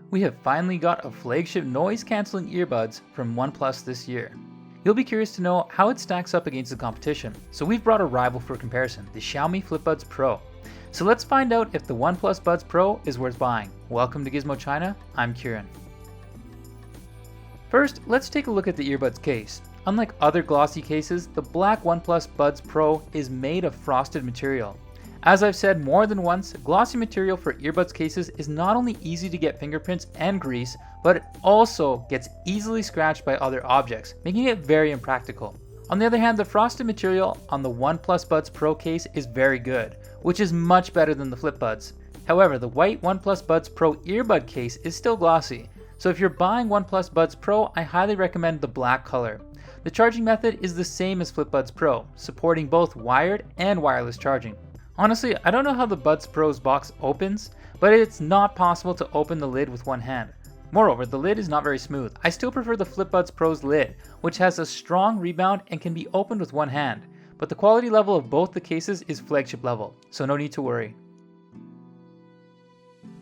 We have finally got a flagship noise-canceling earbuds from OnePlus this year. You'll be curious to know how it stacks up against the competition, so we've brought a rival for comparison, the Xiaomi FlipBuds Pro. So let's find out if the OnePlus Buds Pro is worth buying. Welcome to Gizmo China, I'm Kieran. First, let's take a look at the earbuds case. Unlike other glossy cases, the black OnePlus Buds Pro is made of frosted material. As I've said more than once, glossy material for earbuds cases is not only easy to get fingerprints and grease, but it also gets easily scratched by other objects, making it very impractical. On the other hand, the frosted material on the OnePlus Buds Pro case is very good, which is much better than the FlipBuds. However, the white OnePlus Buds Pro earbud case is still glossy, so if you're buying OnePlus Buds Pro, I highly recommend the black color. The charging method is the same as FlipBuds Pro, supporting both wired and wireless charging. Honestly, I don't know how the Buds Pro's box opens, but it's not possible to open the lid with one hand. Moreover, the lid is not very smooth. I still prefer the FlipBuds Pro's lid, which has a strong rebound and can be opened with one hand, but the quality level of both the cases is flagship level, so no need to worry.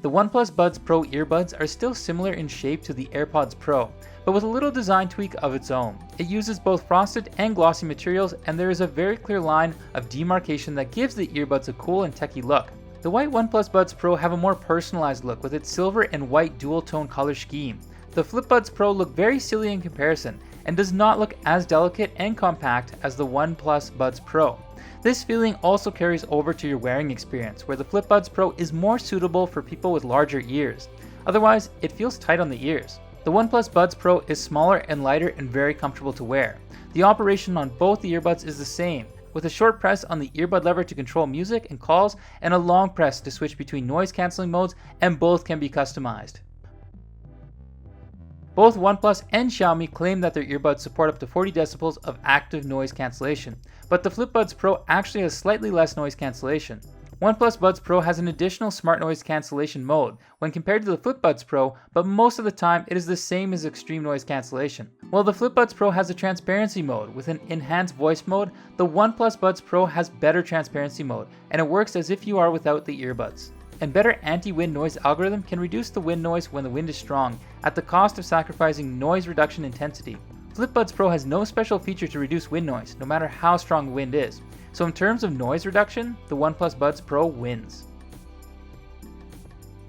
The OnePlus Buds Pro earbuds are still similar in shape to the AirPods Pro, but with a little design tweak of its own. It uses both frosted and glossy materials, and there is a very clear line of demarcation that gives the earbuds a cool and techy look. The white OnePlus Buds Pro have a more personalized look with its silver and white dual-tone color scheme. The FlipBuds Pro look very silly in comparison, and does not look as delicate and compact as the OnePlus Buds Pro. This feeling also carries over to your wearing experience, where the FlipBuds Pro is more suitable for people with larger ears. Otherwise, it feels tight on the ears. The OnePlus Buds Pro is smaller and lighter and very comfortable to wear. The operation on both the earbuds is the same, with a short press on the earbud lever to control music and calls, and a long press to switch between noise cancelling modes, and both can be customized. Both OnePlus and Xiaomi claim that their earbuds support up to 40 decibels of active noise cancellation, but the FlipBuds Pro actually has slightly less noise cancellation. OnePlus Buds Pro has an additional smart noise cancellation mode when compared to the FlipBuds Pro, but most of the time it is the same as extreme noise cancellation. While the FlipBuds Pro has a transparency mode with an enhanced voice mode, the OnePlus Buds Pro has better transparency mode, and it works as if you are without the earbuds. And better anti-wind noise algorithm can reduce the wind noise when the wind is strong, at the cost of sacrificing noise reduction intensity. FlipBuds Pro has no special feature to reduce wind noise, no matter how strong the wind is. So in terms of noise reduction, the OnePlus Buds Pro wins.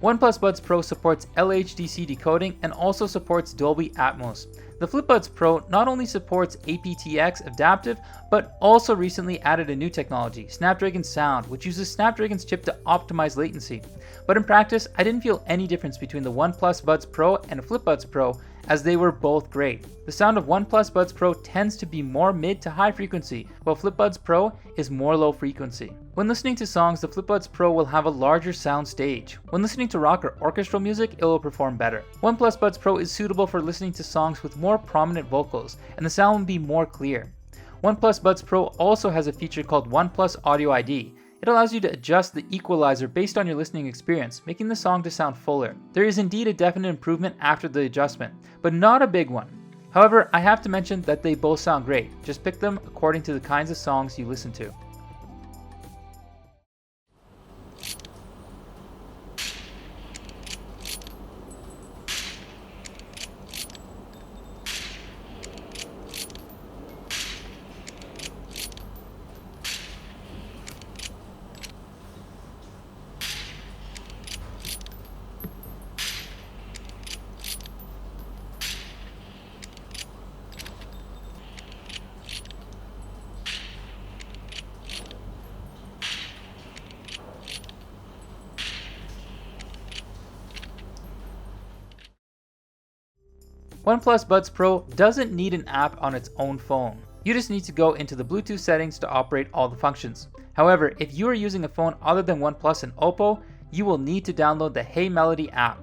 OnePlus Buds Pro supports LHDC decoding and also supports Dolby Atmos. The FlipBuds Pro not only supports aptX adaptive, but also recently added a new technology, Snapdragon Sound, which uses Snapdragon's chip to optimize latency. But in practice, I didn't feel any difference between the OnePlus Buds Pro and FlipBuds Pro, as they were both great. The sound of OnePlus Buds Pro tends to be more mid to high frequency, while FlipBuds Pro is more low frequency. When listening to songs, the FlipBuds Pro will have a larger sound stage. When listening to rock or orchestral music, it will perform better. OnePlus Buds Pro is suitable for listening to songs with more prominent vocals, and the sound will be more clear. OnePlus Buds Pro also has a feature called OnePlus Audio ID. It allows you to adjust the equalizer based on your listening experience, making the song to sound fuller. There is indeed a definite improvement after the adjustment, but not a big one. However, I have to mention that they both sound great. Just pick them according to the kinds of songs you listen to. OnePlus Buds Pro doesn't need an app on its own phone. You just need to go into the Bluetooth settings to operate all the functions. However, if you are using a phone other than OnePlus and Oppo, you will need to download the Hey Melody app.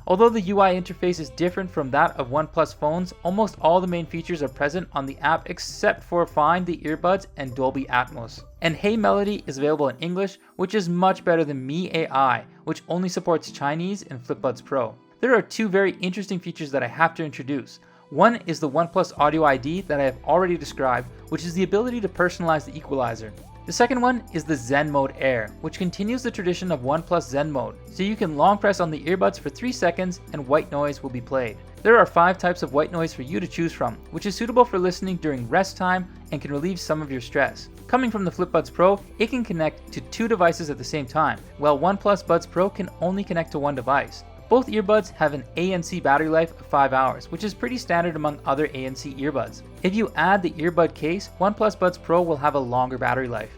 Although the UI interface is different from that of OnePlus phones, almost all the main features are present on the app except for Find the Earbuds and Dolby Atmos. And Hey Melody is available in English, which is much better than Mi AI, which only supports Chinese in FlipBuds Pro. There are two very interesting features that I have to introduce. One is the OnePlus Audio ID that I have already described, which is the ability to personalize the equalizer. The second one is the Zen Mode Air, which continues the tradition of OnePlus Zen Mode, so you can long press on the earbuds for 3 seconds and white noise will be played. There are 5 types of white noise for you to choose from, which is suitable for listening during rest time and can relieve some of your stress. Coming from the FlipBuds Pro, it can connect to 2 devices at the same time, while OnePlus Buds Pro can only connect to 1 device. Both earbuds have an ANC battery life of 5 hours, which is pretty standard among other ANC earbuds. If you add the earbud case, OnePlus Buds Pro will have a longer battery life.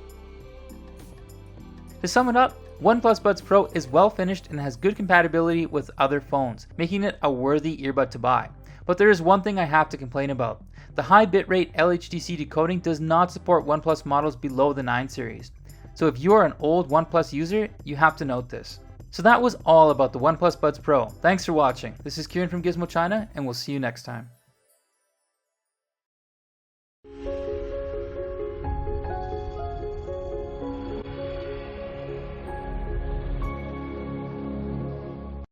To sum it up, OnePlus Buds Pro is well finished and has good compatibility with other phones, making it a worthy earbud to buy. But there is one thing I have to complain about. The high bitrate LHDC decoding does not support OnePlus models below the 9 series. So if you are an old OnePlus user, you have to note this. So that was all about the OnePlus Buds Pro. Thanks for watching. This is Kieran from Gizmo China, and we'll see you next time.